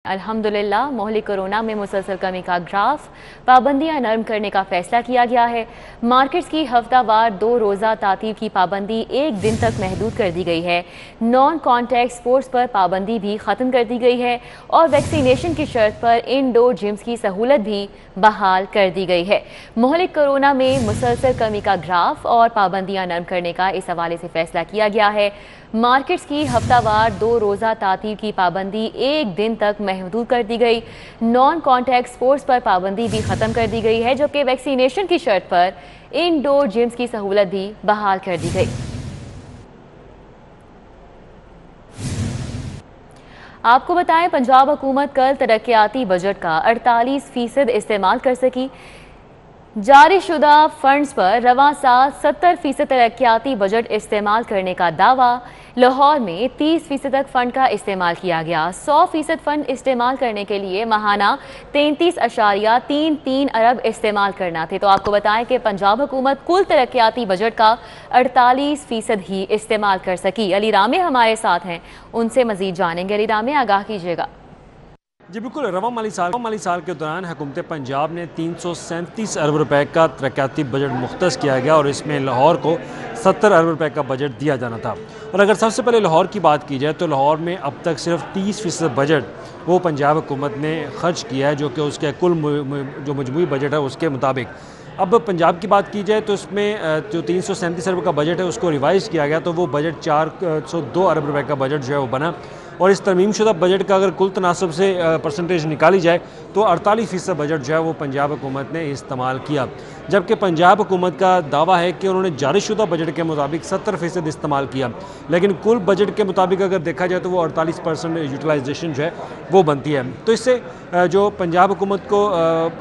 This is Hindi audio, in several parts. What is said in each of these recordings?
अल्हम्दुलिल्लाह मोहल्ली कोरोना में मुसलसल कमी का ग्राफ, पाबंदियां नरम करने का फैसला किया गया है। मार्केट्स की हफ्तावार 2 रोज़ा तातीब की पाबंदी 1 दिन तक महदूद कर दी गई है। नॉन कॉन्टैक्ट स्पोर्ट्स पर पाबंदी भी ख़त्म कर दी गई है और वैक्सीनेशन की शर्त पर इंडोर जिम्स की सहूलत भी बहाल कर दी गई है। मोहल्ली कोरोना में मुसलसल कमी का ग्राफ और पाबंदियां नरम करने का इस हवाले से फैसला किया गया है। मार्केट्स की हफ्तावार 2 रोज़ा तातीब की पाबंदी 1 दिन तक महदूद कर दी गई। नॉन कॉन्टैक्ट स्पोर्ट्स पर पाबंदी भी ख़त्म कर दी गई है, जबकि वैक्सीनेशन की शर्त पर इंडोर जिम्स की सहूलत भी बहाल कर दी गई। आपको बताएं, पंजाब हुकूमत कल तरक्याती बजट का 48% इस्तेमाल कर सकी। जारी शुदा फंड्स पर रवां साल 70% तरक्याती बजट इस्तेमाल करने का दावा। लाहौर में 30% तक फंड का इस्तेमाल किया गया। 100% फंड इस्तेमाल करने के लिए महाना 33.33 अरब इस्तेमाल करना थे। तो आपको बताएं कि पंजाब हुकूमत कुल तरक्याती बजट का 48% ही इस्तेमाल कर सकी। अली रामे हमारे साथ हैं, उनसे मजीद जानेंगे। अली रामे, आगाह कीजिएगा। जी बिल्कुल, रवा माली साल के दौरान हुकूमत पंजाब ने 337 अरब रुपए का तरक्याती बजट मुख्तस किया गया और इसमें लाहौर को 70 अरब रुपए का बजट दिया जाना था। और अगर सबसे पहले लाहौर की बात की जाए तो लाहौर में अब तक सिर्फ 30% बजट वो पंजाब हुकूमत ने खर्च किया है, जो कि उसके कुल जो मजमूई बजट है उसके मुताबिक। अब पंजाब की बात की जाए तो इसमें जो 337 अरब का बजट है उसको रिवाइज़ किया गया, तो वो बजट 402 अरब रुपए का बजट जो है वो बना। और इस तरमीम शुदा बजट का अगर कुल तनासब से परसेंटेज निकाली जाए तो 48% बजट जो है वो पंजाब हुकूमत ने इस्तेमाल किया, जबकि पंजाब हुकूमत का दावा है कि उन्होंने जारी शुदा बजट के मुताबिक 70% इस्तेमाल किया। लेकिन कुल बजट के मुताबिक अगर देखा जाए तो वो 48% यूटिलाइजेशन जो है वो बनती है। तो इससे जो पंजाब हुकूमत को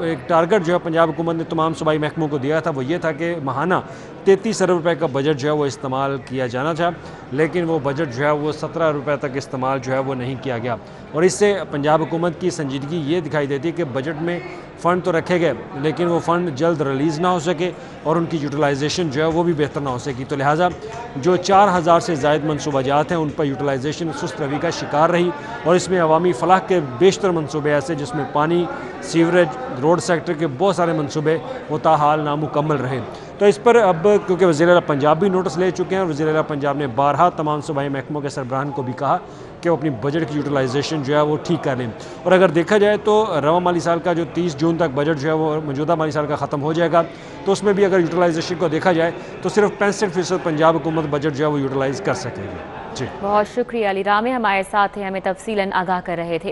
एक टारगेट जो है पंजाब हुकूमत ने तमाम सूबाई महकमों को दिया था वो ये था कि माहाना 33 अरब रुपए का बजट जो है वो इस्तेमाल किया जाना था, लेकिन वो बजट जो है वो 17 अरब रुपए तक इस्तेमाल जो है वो नहीं किया गया। और इससे पंजाब हुकूमत की संजीदगी ये दिखाई देती है कि बजट में फ़ंड तो रखे गए लेकिन वो फ़ंड जल्द रिलीज़ ना हो सके और उनकी यूटिलाइजेशन जो है वो भी बेहतर ना हो सकी। तो लिहाजा जो 4000 से ज़ायद मनसूबाजात हैं उन पर यूटिलाइजेशन सुस्त रवि का शिकार रही और इसमें अवामी फलाह के बेशतर मनसूबे ऐसे जिसमें पानी, सीवरेज, रोड सेक्टर के बहुत सारे मनसूबे वो ताहाल नामुकम्मल रहे। तो इस पर अब क्योंकि वज़ीर-ए-आला पंजाब भी नोटिस ले चुके हैं और वज़ीर-ए-आला पंजाब ने बारहा तमाम सूबाई महकमों के सरबराहान को भी कहा कि वो अपनी बजट की यूटिलाइजेशन जो है वो ठीक कर लें। और अगर देखा जाए तो रवा माली साल का जो 30 जून तक बजट जो है वो मौजूदा माली साल का ख़त्म हो जाएगा, तो उसमें भी अगर यूटिलाइजेशन को देखा जाए तो सिर्फ 65% पंजाब हुकूमत बजट जो है वो यूटिलाइज़ कर सकेगी। जी बहुत शुक्रिया अली रामे, हमारे साथ हैं, हमें तफसीलन आगाह कर रहे थे।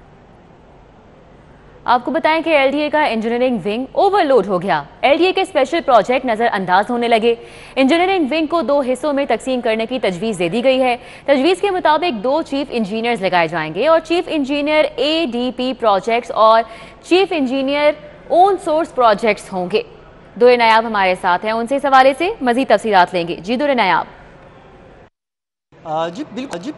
आपको बताएं कि एलडीए का इंजीनियरिंग विंग ओवरलोड हो गया। एलडीए के स्पेशल प्रोजेक्ट नजरअंदाज होने लगे। इंजीनियरिंग विंग को 2 हिस्सों में तकसीम करने की तजवीज़ दे दी गई है। तजवीज़ के मुताबिक 2 चीफ इंजीनियर्स लगाए जाएंगे और चीफ इंजीनियर एडीपी प्रोजेक्ट्स और chief engineer own source projects होंगे। दुर्र नायाब हमारे साथ हैं, उनसे इस हवाले से मजीद तफसीलात लेंगे। जी दुर्र नायाब। जी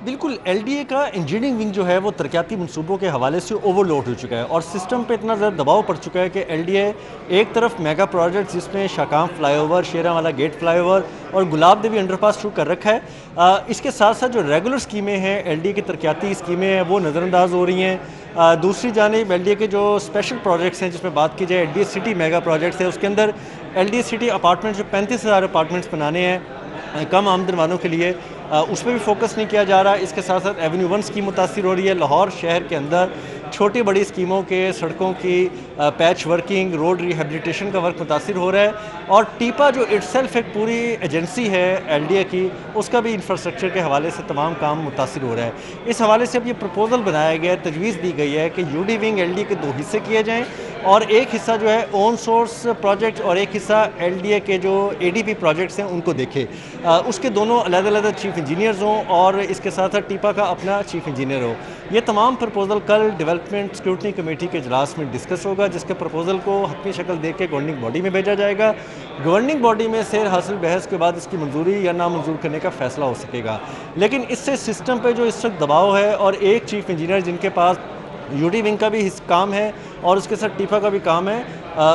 बिल्कुल, एलडीए का इंजीनियरिंग विंग जो है वो तरक्याती मनसूबों के हवाले से ओवरलोड हो चुका है और सिस्टम पे इतना ज़्यादा दबाव पड़ चुका है कि एलडीए एक तरफ मेगा प्रोजेक्ट जिसमें शाकाम फ्लाईओवर, शेरावाला गेट फ्लाईओवर और गुलाब देवी अंडरपास शुरू कर रखा है। इसके साथ साथ जो रेगुलर स्कीमें हैं, एलडीए की तरक्याती स्कीमें हैं, वो नज़रअंदाज हो रही हैं। दूसरी जानिब एलडीए के जो स्पेशल प्रोजेक्ट्स हैं, जिसमें बात की जाए एलडीए सिटी मेगा प्रोजेक्ट्स है, उसके अंदर एलडीए सिटी अपार्टमेंट जो 35,000 अपार्टमेंट्स बनाने हैं कम आमदन वालों के लिए, उस पर भी फोकस नहीं किया जा रहा। इसके साथ साथ एवेन्यू 1 स्कीम मुतासिर हो रही है। लाहौर शहर के अंदर छोटी बड़ी स्कीमों के सड़कों की पैच वर्किंग, रोड रिहेबिलिटेशन का वर्क मुतासिर हो रहा है। और टीपा जो इटसेल्फ एक पूरी एजेंसी है एलडीए की, उसका भी इंफ्रास्ट्रक्चर के हवाले से तमाम काम मुतासिर हो रहा है। इस हवाले से अब ये प्रपोजल बनाया गया है, तजवीज़ दी गई है कि यूडी विंग एलडीए के 2 हिस्से किए जाएँ और एक हिस्सा जो है ओन सोर्स प्रोजेक्ट और एक हिस्सा एलडीए के जो एडीपी प्रोजेक्ट्स हैं उनको देखे। उसके दोनों अलग अलग चीफ इंजीनियर्स हों और इसके साथ साथ टीपा का अपना चीफ इंजीनियर हो। ये तमाम प्रपोजल कल डेवलपमेंट स्क्रूटनी कमेटी के इजलास में डिस्कस होगा, जिसके प्रपोजल को हतमी शक्ल दे के गवर्निंग बॉडी में भेजा जाएगा। गवर्निंग बॉडी में से हासिल बहस के बाद इसकी मंजूरी या नामंजूर करने का फैसला हो सकेगा। लेकिन इससे सिस्टम पे जो इस वक्त दबाव है और एक चीफ इंजीनियर जिनके पास यूडी विंग का भी काम है और उसके साथ टीपा का भी काम है,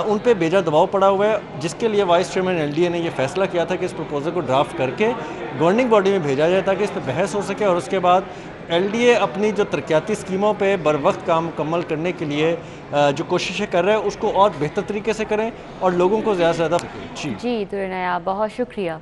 उन पे बेजा दबाव पड़ा हुआ है, जिसके लिए वाइस चेयरमैन एलडीए ने यह फैसला किया था कि इस प्रपोजल को ड्राफ्ट करके गवर्निंग बॉडी में भेजा जाए ताकि इस पर बहस हो सके और उसके बाद LDA अपनी जो तरक्याती स्कीमों पे बर वक्त काम मुकम्मल करने के लिए जो कोशिशें कर रहे हैं उसको और बेहतर तरीके से करें और लोगों को ज़्यादा से ज़्यादा जी तुरैया, बहुत शुक्रिया।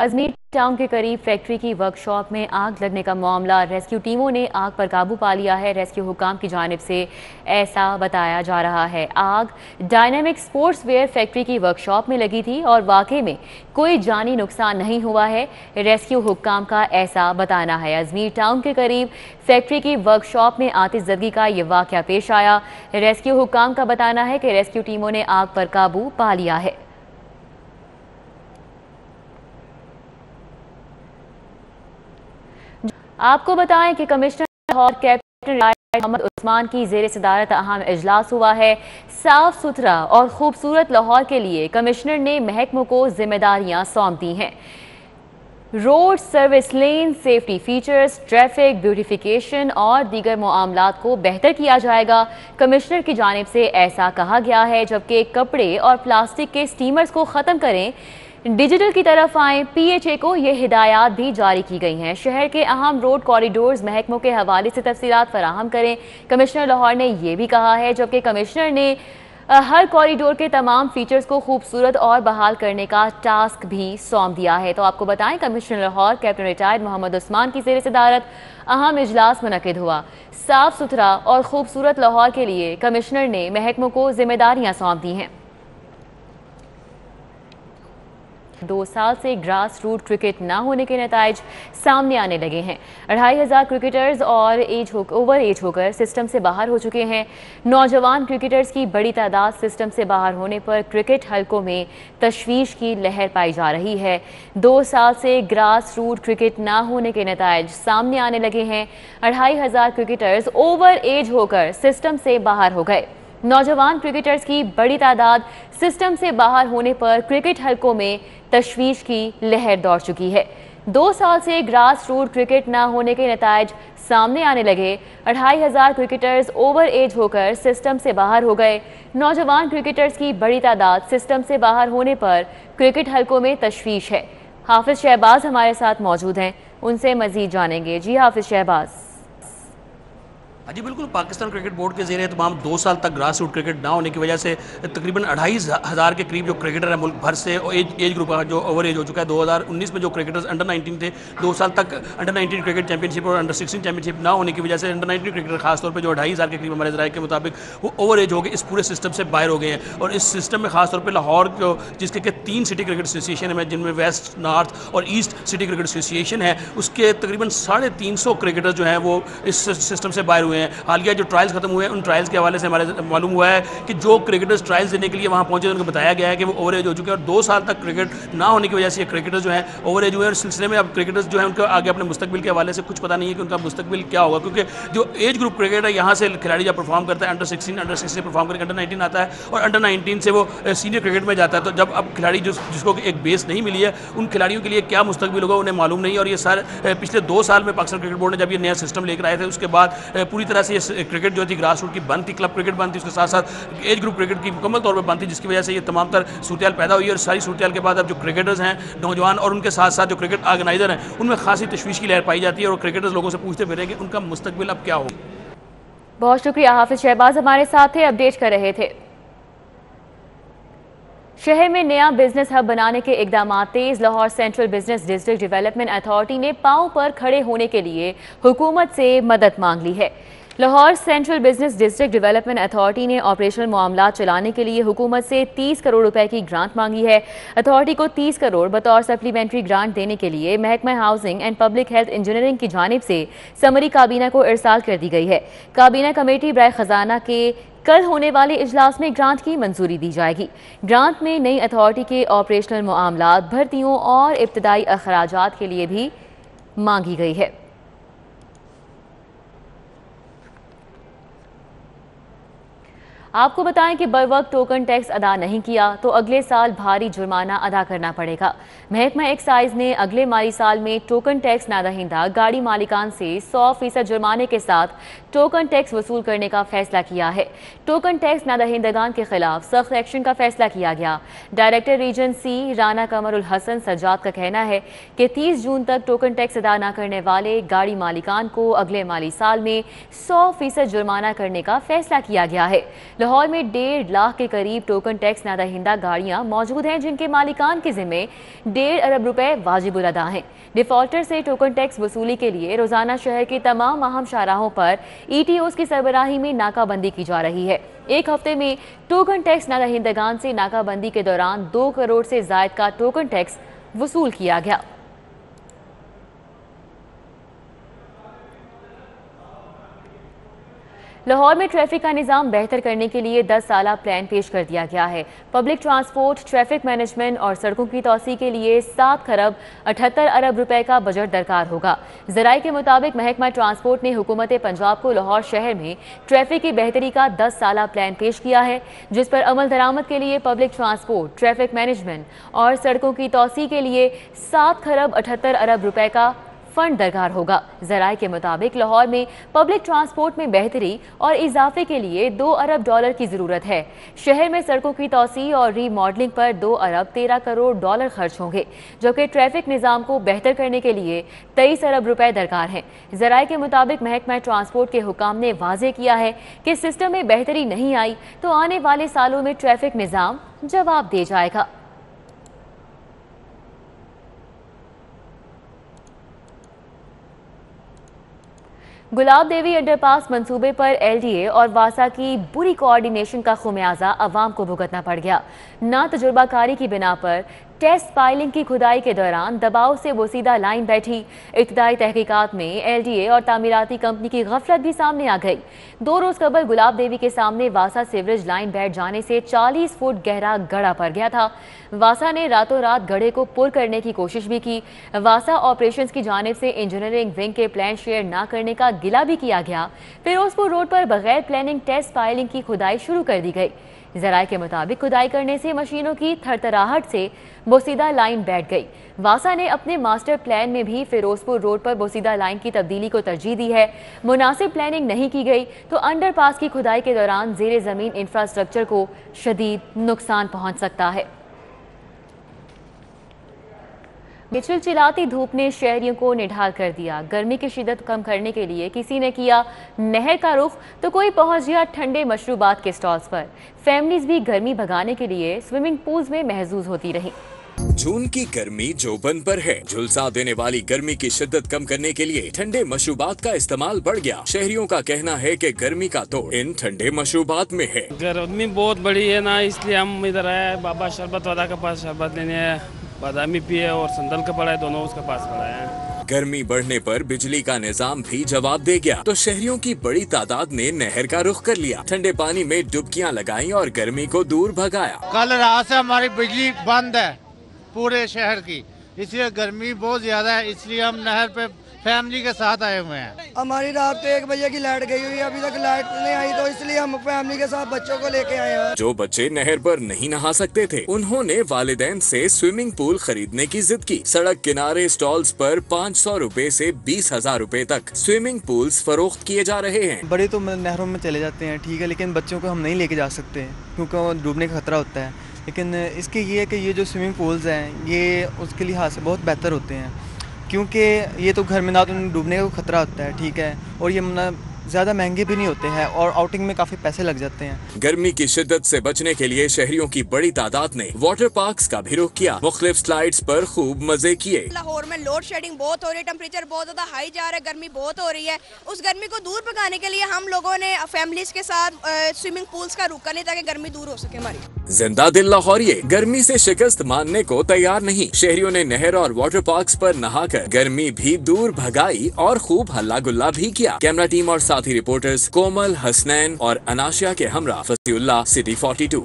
अजमेर टाउन के करीब फैक्ट्री की वर्कशॉप में आग लगने का मामला, रेस्क्यू टीमों ने आग पर काबू पा लिया है। रेस्क्यू हुकाम की जानिब से ऐसा बताया जा रहा है। आग डायनामिक स्पोर्ट्स वेयर फैक्ट्री की वर्कशॉप में लगी थी और वाकई में कोई जानी नुकसान नहीं हुआ है, रेस्क्यू हुकाम का ऐसा बताना है। अजमेर टाउन के करीब फैक्ट्री की वर्कशॉप में आतिशज़दगी का ये वाक़या पेश आया। रेस्क्यू हुकाम का बताना है कि रेस्क्यू टीमों ने आग पर काबू पा लिया है। आपको बताएं कि कमिश्नर और कैप्टन मोहम्मद उस्मान की ज़ेर सदारत अहम इजलास हुआ है। साफ सुथरा और खूबसूरत लाहौर के लिए कमिश्नर ने महकमों को जिम्मेदारियां सौंप दी हैं। Road service lane, safety features, traffic beautification और दीगर मामलात को बेहतर किया जाएगा। कमिश्नर की जानिब से ऐसा कहा गया है। जबकि कपड़े और प्लास्टिक के स्टीमर्स को ख़त्म करें, डिजिटल की तरफ आएँ, PHA को ये हिदायत भी जारी की गई हैं। शहर के अहम रोड कॉरिडोर्स महकमों के हवाले से तफसीलात फराहम करें, कमिश्नर लाहौर ने यह भी कहा है। जबकि कमिश्नर ने हर कॉरिडोर के तमाम फीचर्स को खूबसूरत और बहाल करने का टास्क भी सौंप दिया है। तो आपको बताएं, commissioner Lahore captain retired Mohammad Usman की ज़ेर सदारत अहम इजलास मुनक़िद हुआ। साफ सुथरा और खूबसूरत लाहौर के लिए कमिश्नर ने महकमों को जिम्मेदारियां सौंप दी हैं। 2 साल से ग्रास रूट क्रिकेट ना होने के नताइज सामने आने लगे हैं। 2500 क्रिकेटर्स और ओवर एज होकर सिस्टम से बाहर हो चुके हैं। नौजवान क्रिकेटर्स की बड़ी तादाद सिस्टम से बाहर होने पर क्रिकेट हलकों में तशवीश की लहर पाई जा रही है। 2 साल से ग्रास रूट क्रिकेट ना होने के नताइज सामने आने लगे हैं। 2500 क्रिकेटर्स ओवर एज होकर सिस्टम से बाहर हो गए। नौजवान क्रिकेटर्स की बड़ी तादाद सिस्टम से बाहर होने पर क्रिकेट हलकों में तशवीश की लहर दौड़ चुकी है। 2 साल से ग्रास रूट क्रिकेट न होने के नताइज सामने आने लगे। 2500 क्रिकेटर्स ओवर एज होकर सिस्टम से बाहर हो गए। नौजवान क्रिकेटर्स की बड़ी तादाद सिस्टम से बाहर होने पर क्रिकेट हलकों में तशवीश है। हाफिज शहबाज हमारे साथ मौजूद हैं, उनसे मजीद जानेंगे। जी हाफिज शहबाज। जी बिल्कुल, पाकिस्तान क्रिकेट बोर्ड के ज़ेरे तमाम 2 साल तक ग्रास रूट क्रिकेट ना होने की वजह से तकरीबन 2500 के करीब जो क्रिकेटर हैं मुल्क भर से, एज ग्रुप का जो ओवर एज हो चुका है। 2019 में जो क्रिकेटर्स अंडर 19 थे, 2 साल तक अंडर 19 क्रिकेट चैंपियनशिप और अंडर 16 चैंपियनशिप ना होने की वजह से अंडर 19 क्रिकेटर खासतौर पर जो 2500 के करीब हमारे ज़राए के मुताबिक वो ओवर एज हो गए, इस पूरे सिस्टम से बाहर हो गए हैं। और इस सिस्टम में खासतौर पर लाहौर जो जिसके 3 सिटी क्रिकेट एसोसिएशन है, जिनमें वेस्ट, नॉर्थ और ईस्ट सिटी क्रिकेट एसोसिएशन है, उसके तकरीबन 350 क्रिकेटर जो हैं वो इस सिस्टम से बाहर हुए हैं। हालिया जो ट्रायल्स खत्म हुए हैं, उन ट्रायल्स के हवाले से हमारे मालूम हुआ है कि जो क्रिकेटर्स ट्रायल्स देने के लिए वहाँ पहुंचे उनको बताया गया है कि वो ओवर एज हो चुके हैं और 2 साल तक क्रिकेट ना होने की वजह से ये क्रिकेटर्स जो हैं ओवर एज हुए हैं। और सिलसिले में अब क्रिकेटर्स जो हैं उनका आगे अपने मुस्तकबिल के हवाले से कुछ पता नहीं है कि उनका मुस्तकबिल क्या होगा, क्योंकि जो एज ग्रुप क्रिकेट है यहाँ से खिलाड़ी जब परफॉर्म करता है अंडर 16 परफॉर्म करके अंडर 19 आता है और अंडर 19 से वो सीनियर क्रिकेट में जाता है। तो जब अब खिलाड़ी जिसको एक बेस नहीं मिली है, उन खिलाड़ियों के लिए क्या मुस्तकबिल होगा उन्हें मालूम नहीं। और ये सारे पिछले 2 साल में पाकिस्तान क्रिकेट बोर्ड ने जब ये नया सिस्टम लेकर आए थे, उसके बाद पूरी तरह से ये क्रिकेट जो थी ग्रास रूट की बंद थी, क्लब क्रिकेट बंद थी, उसके साथ साथ एज ग्रुप क्रिकेट की मुकम्मल तौर पर बंद थी, जिसकी वजह से ये तमाम तर सूरत पैदा हुई है। और सारी सूरत के बाद अब जो क्रिकेटर्स हैं नौजवान और उनके साथ साथ जो क्रिकेट ऑर्गेनाइजर हैं, उनमें खासी तशवीश की लहर पाई जाती है और क्रिकेटर्स लोगों से पूछते फिर कि उनका मुस्तकबिल अब क्या होगा। बहुत शुक्रिया, हाफिज शहबाज हमारे साथ थे, अपडेट कर रहे थे। शहर में नया बिजनेस हब बनाने के इकदाम तेज। Lahore central business district development authority ने पांव पर खड़े होने के लिए हुकूमत से मदद मांग ली है। Lahore central business district development authority ने ऑपरेशनल मामला चलाने के लिए हुकूमत से 30 करोड़ रुपए की ग्रांट मांगी है। अथॉरिटी को 30 करोड़ बतौर सप्लीमेंट्री ग्रांट देने के लिए महकमा housing and public health engineering की जानिब से समरी काबीना को इरसाल कर दी गई है। काबीना कमेटी बराए खजाना के कल होने वाले इजलास में ग्रांट की मंजूरी दी जाएगी। ग्रांट में नई अथॉरिटी के ऑपरेशनल मामला, भर्तियों और इब्तदाई अखराजात के लिए भी मांगी गई है। आपको बताएं कि बर वक्त टोकन टैक्स अदा नहीं किया तो अगले साल भारी जुर्माना अदा करना पड़ेगा। महकमा एक्साइज ने अगले माली साल में टोकन टैक्स नादहिंदा गाड़ी मालिकान से 100% जुर्माने के साथ टोकन टैक्स वसूल करने का फैसला किया है। टोकन टैक्स नादहिंदगान के खिलाफ सख्त एक्शन का फैसला किया गया। डायरेक्टर रीजन सी राना कमरुल हसन सज्जाद का कहना है कि 30 जून तक टोकन टैक्स अदा न करने वाले गाड़ी मालिकान को अगले माली साल में 100% जुर्माना करने का फैसला किया गया है। लाहौर में 1.5 लाख के करीब टोकन टैक्स नादहिंदा गाड़ियां मौजूद हैं, जिनके मालिकान के जिम्मे 1.5 अरब रुपए वाजिबुल अदा हैं। डिफॉल्टर से टोकन टैक्स वसूली के लिए रोजाना शहर के तमाम अहम शाहराहों पर ETOs की सरबराही में नाकाबंदी की जा रही है। एक हफ्ते में टोकन टैक्स नादहिंदगान से नाकाबंदी के दौरान 2 करोड़ से जायद का टोकन टैक्स वसूल किया गया। लाहौर में ट्रैफिक का निज़ाम बेहतर करने के लिए 10 साला प्लान पेश कर दिया गया है। पब्लिक ट्रांसपोर्ट, ट्रैफिक मैनेजमेंट और सड़कों की तौसी के लिए 7 खरब 78 अरब रुपए का बजट दरकार होगा। ज़राए के मुताबिक महकमा ट्रांसपोर्ट ने हुकूमत पंजाब को लाहौर शहर में ट्रैफिक की बेहतरी का 10 साला प्लान पेश किया है, जिस पर अमल दरामद के लिए पब्लिक ट्रांसपोर्ट, ट्रैफिक मैनेजमेंट और सड़कों की तौसी के लिए 7 खरब 78 अरब रुपए का फंड दरकार होगा। ज़राए के मुताबिक लाहौर में पब्लिक ट्रांसपोर्ट में बेहतरी और इजाफे के लिए 2 अरब डॉलर की ज़रूरत है। शहर में सड़कों की तौसी और रीमॉडलिंग पर 2 अरब 13 करोड़ डॉलर खर्च होंगे, जबकि ट्रैफिक निज़ाम को बेहतर करने के लिए 23 अरब रुपए दरकार हैं। ज़राए के मुताबिक महकमा ट्रांसपोर्ट के हुकाम ने वाज़ेह किया है कि सिस्टम में बेहतरी नहीं आई तो आने वाले सालों में ट्रैफिक निज़ाम जवाब दे जाएगा। गुलाब देवी अंडरपास मंसूबे पर LDA और वासा की बुरी कोऑर्डिनेशन का खुमियाजा अवाम को भुगतना पड़ गया। ना तजुर्बाकारी की बिना पर टेस्ट पाइलिंग की खुदाई के दौरान दबाव से बोसीदा लाइन बैठी। इब्तदाई तहकीकात में LDA और तामीराती कंपनी की गफलत भी सामने आ गई। 2 रोज कबल गुलाब देवी के सामने वासा सीवरेज लाइन बैठ जाने से 40 फुट गहरा गड़ा पड़ गया था। वासा ने रातों रात गड्ढे को पुर करने की कोशिश भी की। वासा ऑपरेशंस की जानिब से इंजीनियरिंग विंग के प्लान शेयर न करने का गिला भी किया गया। फिरोजपुर रोड पर बगैर प्लानिंग टेस्ट पाइलिंग की खुदाई शुरू कर दी गई। ज़राए के मुताबिक खुदाई करने से मशीनों की थरथराहट से बोसीदा लाइन बैठ गई। वासा ने अपने मास्टर प्लान में भी फिरोजपुर रोड पर बोसीदा लाइन की तब्दीली को तरजीह दी है। मुनासिब प्लानिंग नहीं की गई तो अंडरपास की खुदाई के दौरान ज़ेरे ज़मीन इंफ्रास्ट्रक्चर को शदीद नुकसान पहुंच सकता है। चिलचिलाती धूप ने शहरियों को निढाल कर दिया। गर्मी की शिद्दत कम करने के लिए किसी ने किया नहर का रुख तो कोई पहुंच गया ठंडे मशरूबात के स्टॉल्स पर। फैमिलीज भी गर्मी भगाने के लिए स्विमिंग पूल्स में महजूज होती रहीं। जून की गर्मी जोबन पर है। झुलसा देने वाली गर्मी की शिद्दत कम करने के लिए ठंडे मशरूबात का इस्तेमाल बढ़ गया। शहरियों का कहना है कि गर्मी का तोड़ इन ठंडे मशरूबात में है। गर्मी बहुत बड़ी है ना, इसलिए हम इधर आए बाबा शरबत वाला के पास शरबत लेने आए। बादामी पिए और संदल का पड़ा है, दोनों उसके पास पड़ा है। गर्मी बढ़ने पर बिजली का निजाम भी जवाब दे गया तो शहरियों की बड़ी तादाद ने नहर का रुख कर लिया। ठंडे पानी में डुबकियां लगाई और गर्मी को दूर भगाया। कल रात से हमारी बिजली बंद है पूरे शहर की, इसलिए गर्मी बहुत ज्यादा है, इसलिए हम नहर पे फैमिली के साथ आए हुए हैं। हमारी रात 1 बजे की लाइट गई हुई है, अभी तक लाइट नहीं आई, तो इसलिए हम फैमिली के साथ बच्चों को लेके आए हैं। जो बच्चे नहर पर नहीं नहा सकते थे उन्होंने वालिदैन से स्विमिंग पूल खरीदने की जिद की। सड़क किनारे स्टॉल्स पर 500 रुपए से 20,000 रुपए तक स्विमिंग पूल्स फरोख्त किए जा रहे हैं। बड़े तो नहरों में चले जाते हैं, ठीक है, लेकिन बच्चों को हम नहीं लेके जा सकते क्योंकि डूबने का खतरा होता है। लेकिन इसके ये है कि ये जो स्विमिंग पूल्स हैं ये उसके लिहाज से बहुत बेहतर होते हैं, क्योंकि ये तो घर में ना तो डूबने का खतरा होता है, ठीक है, और ये ज़्यादा महंगे भी नहीं होते हैं और आउटिंग में काफ़ी पैसे लग जाते हैं। गर्मी की शिद्दत से बचने के लिए शहरियों की बड़ी तादाद ने वाटर पार्क्स का भी रुख किया। मुख्तलिफ स्लाइड्स पर खूब मजे किए। लाहौर में लोड शेडिंग बहुत हो रही है, टेम्परेचर बहुत ज्यादा हाई जा रहा है, गर्मी बहुत हो रही है। उस गर्मी को दूर भगाने के लिए हम लोगों ने फैमिलीज के साथ स्विमिंग पूल्स का रुख करने ताकि गर्मी दूर हो सके हमारी। जिंदा दिल लाहौरिये गर्मी से शिकस्त मानने को तैयार नहीं। शहरियों ने नहर और वाटर पार्क्स पर नहाकर गर्मी भी दूर भगाई और खूब हल्ला गुल्ला भी किया। कैमरा टीम और साथी रिपोर्टर्स कोमल, हसनैन और अनाशिया के हमरा फसीउल्लाह, सिटी 42।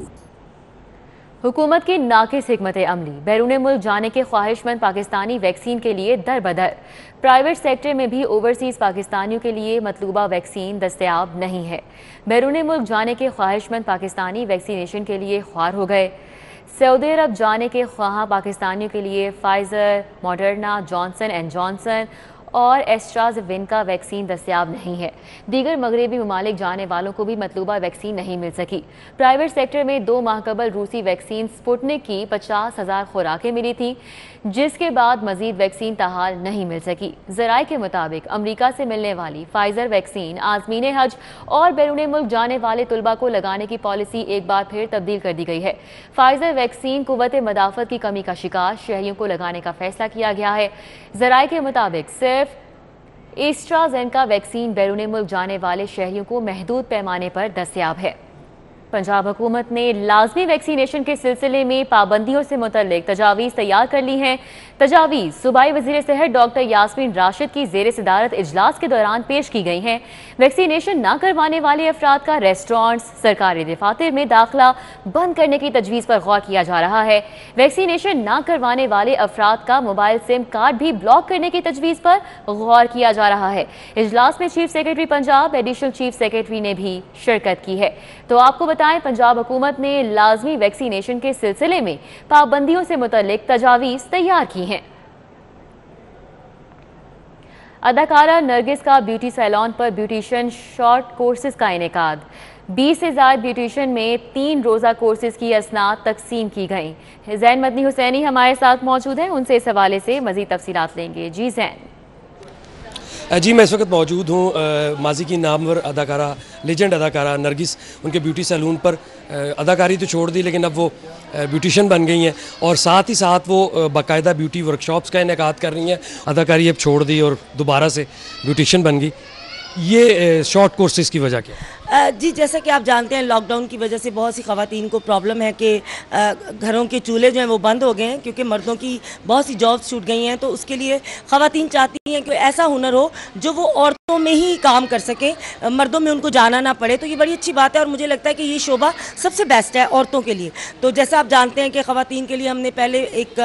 हुकूमत की नाकिस हिकमत अमली, बैरून मुल्क जाने के ख्वाहिशमंद पाकिस्तानी वैक्सीन के लिए दर बदर। प्राइवेट सेक्टर में भी ओवरसीज़ पाकिस्तानियों के लिए मतलूबा वैक्सीन दस्तयाब नहीं है। बैरून मुल्क जाने के ख्वाहिशमंद पाकिस्तानी वैक्सीनेशन के लिए ख्वार हो गए। सऊदी अरब जाने के ख्वाह पाकिस्तानियों के लिए Pfizer, Moderna, Johnson and Johnson और एस्ट्राज़ेनेका वैक्सीन दस्तयाब नहीं है। दीगर मगरबी ममालिक जाने वालों को भी मतलूबा वैक्सीन नहीं मिल सकी। प्राइवेट सेक्टर में 2 माह कबल रूसी वैक्सीन स्पुतनिक की 50,000 खुराकें मिली थी, जिसके बाद मजीद वैक्सीन ताहाल नहीं मिल सकी। ज़राए के मुताबिक अमरीका से मिलने वाली फाइजर वैक्सीन आज़मीन हज और बैरून मुल्क जाने वाले तुलबा को लगाने की पॉलिसी एक बार फिर तब्दील कर दी गई है। फाइजर वैक्सीन कुव्वत मदाफ़त की कमी का शिकार शहरियों को लगाने का फैसला किया गया है। ज़राए के मुताबिक सिर्फ एस्ट्राज़ेनेका वैक्सीन बैरून मुल्क जाने वाले शहरियों को महदूद पैमाने पर दस्तयाब है। पंजाब हुकूमत ने लाजमी वैक्सीनेशन के सिलसिले में पाबंदियों से मुतल्लिक तजावीज़ तैयार कर ली हैं। तजावीज़ सूबाई वज़ीर सेहत डॉक्टर यास्मीन राशिद की ज़ेर सदारत इजलास के दौरान पेश की गई हैं। वैक्सीनेशन न करवाने वाले अफराद का रेस्टोरेंट्स, सरकारी दफातर में दाखिला बंद करने की तजवीज़ पर गौर किया जा रहा है। वैक्सीनेशन न करवाने वाले अफराद का मोबाइल सिम कार्ड भी ब्लॉक करने की तजवीज़ पर गौर किया जा रहा है। इजलास में chief secretary Punjab, additional chief secretary ने भी शिरकत की है। तो आपको बताएं, पंजाब हुकूमत ने लाजमी वैक्सीनेशन के सिलसिले में पाबंदियों से मुतल्लिक तजावीज़ तैयार की हैं। अदाकारा नरगिस का ब्यूटी सैलून पर ब्यूटिशियन शॉर्ट कोर्सेज का इनेकाद। 20 से ज़ायद ब्यूटिशियन में 3 रोज़ा कोर्सेज की असनाद तकसीम की गई। जैन मदनी हुसैनी हमारे साथ मौजूद हैं, उनसे इस हवाले से मज़ीद तफसीलात लेंगे। जी जैन। जी, मैं इस वक्त मौजूद हूँ माजी की नामवर अदाकारा, लेजेंड अदाकारा नरगिस, उनके ब्यूटी सैलून पर। अदाकारी तो छोड़ दी, लेकिन अब वो ब्यूटिशियन बन गई हैं और साथ ही साथ वो बाकायदा ब्यूटी वर्कशॉप्स का इनेकाद कर रही हैं। अदाकारी अब छोड़ दी और दोबारा से ब्यूटिशियन बन गई। ये शॉर्ट कोर्सेज़ की वजह क्या है? जी, जैसा कि आप जानते हैं, लॉकडाउन की वजह से बहुत सी ख़वातीन को प्रॉब्लम है कि घरों के चूल्हे जो हैं वो बंद हो गए हैं, क्योंकि मर्दों की बहुत सी जॉब्स छूट गई हैं। तो उसके लिए ख़वातीन चाहती हैं कि ऐसा हुनर हो जो वो औरतों में ही काम कर सकें, मर्दों में उनको जाना ना पड़े। तो ये बड़ी अच्छी बात है और मुझे लगता है कि ये शोबा सबसे बेस्ट है औरतों के लिए। तो जैसा आप जानते हैं कि ख़वातीन के लिए हमने पहले एक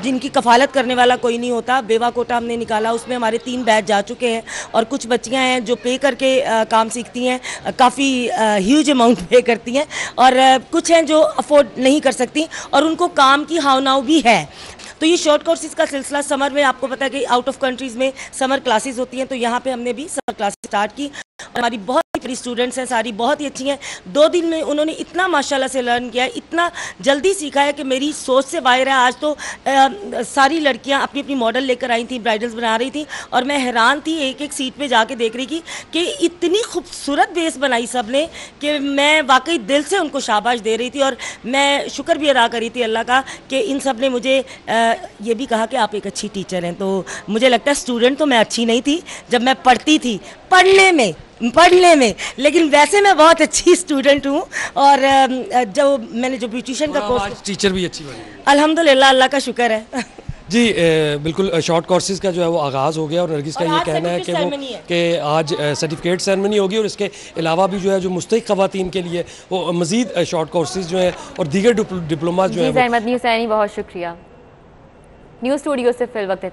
जिनकी कफ़ालत करने वाला कोई नहीं होता, बेवा कोटा हमने निकाला, उसमें हमारे 3 बैच जा चुके हैं और कुछ बच्चियाँ हैं जो पे करके काम सीखती हैं, काफ़ी ह्यूज अमाउंट पे करती हैं, और कुछ हैं जो अफोर्ड नहीं कर सकती और उनको काम की हाव नाव भी है। तो ये शॉर्ट कोर्सेज़ का सिलसिला समर में, आपको पता है कि आउट ऑफ कंट्रीज़ में समर क्लासेस होती हैं, तो यहाँ पे हमने भी समर क्लासेस स्टार्ट की। हमारी बहुत ही स्टूडेंट्स हैं, सारी बहुत ही अच्छी हैं। 2 दिन में उन्होंने इतना माशाल्लाह से लर्न किया है, इतना जल्दी सीखा है कि मेरी सोच से बाहर है। आज तो सारी लड़कियां अपनी अपनी मॉडल लेकर आई थी, ब्राइडल्स बना रही थी और मैं हैरान थी, एक एक सीट पे जाके देख रही थी कि इतनी खूबसूरत बेस बनाई सब ने कि मैं वाकई दिल से उनको शाबाश दे रही थी। और मैं शुक्र भी अदा करी थी अल्लाह का कि इन सब ने मुझे ये भी कहा कि आप एक अच्छी टीचर हैं। तो मुझे लगता है स्टूडेंट तो मैं अच्छी नहीं थी जब मैं पढ़ती थी, पढ़ने में, लेकिन वैसे मैं बहुत अच्छी स्टूडेंट हूँ। और मैंने जो ब्यूटिशियन का कोर्स, टीचर भी अच्छी बनी, अल्हम्दुलिल्लाह, अल्लाह का शुक्र है। जी, बिल्कुल शॉर्ट कोर्सेज़ का जो है वो आगाज़ हो गया और नरगिस का ये कहना है कि आज सर्टिफिकेट सेरेमनी होगी और इसके अलावा भी जो है जो मुस्तहिक ख़वातीन के लिए वो मज़ीद शॉर्ट कोर्सेज़ जो हैं और दीगर डिप्लोमा जो है। जैन मदनी हुसैनी, बहुत शुक्रिया। न्यूज़ स्टूडियो से फिल वक्त